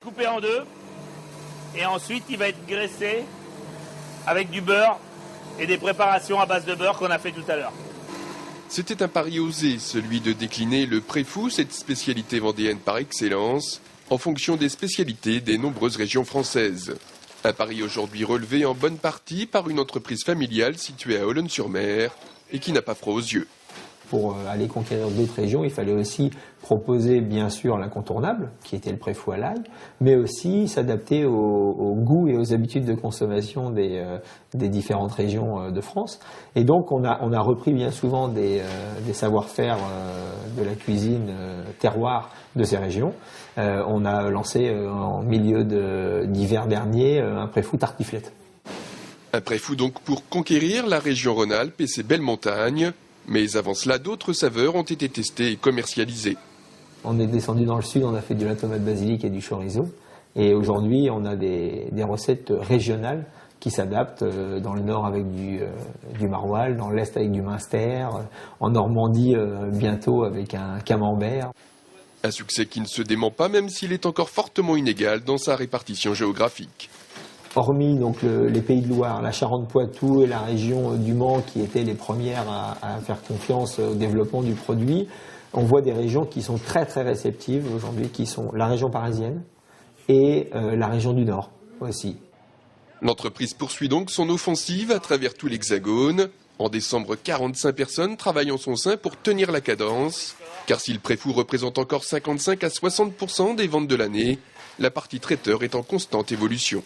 coupé en deux. Et ensuite, il va être graissé avec du beurre et des préparations à base de beurre qu'on a fait tout à l'heure. C'était un pari osé, celui de décliner le préfou, cette spécialité vendéenne par excellence, en fonction des spécialités des nombreuses régions françaises. Un pari aujourd'hui relevé en bonne partie par une entreprise familiale située à Olonne-sur-Mer et qui n'a pas froid aux yeux. Pour aller conquérir d'autres régions, il fallait aussi proposer bien sûr l'incontournable, qui était le préfou à l'ail, mais aussi s'adapter au goût et aux habitudes de consommation des différentes régions de France. Et donc on a repris bien souvent des savoir-faire de la cuisine terroir de ces régions. On a lancé en milieu d'hiver dernier un préfou tartiflette. Un préfou donc pour conquérir la région Rhône-Alpes et ses belles montagnes. Mais avant cela, d'autres saveurs ont été testées et commercialisées. On est descendu dans le sud, on a fait de la tomate basilic et du chorizo. Et aujourd'hui, on a des recettes régionales qui s'adaptent dans le nord avec du maroilles, dans l'est avec du minster, en Normandie bientôt avec un camembert. Un succès qui ne se dément pas même s'il est encore fortement inégal dans sa répartition géographique. Hormis donc les Pays de Loire, la Charente-Poitou et la région du Mans qui étaient les premières à faire confiance au développement du produit, on voit des régions qui sont très très réceptives aujourd'hui, qui sont la région parisienne et la région du Nord aussi. L'entreprise poursuit donc son offensive à travers tout l'Hexagone. En décembre, 45 personnes travaillent en son sein pour tenir la cadence. Car si le préfou représente encore 55 à 60% des ventes de l'année, la partie traiteur est en constante évolution.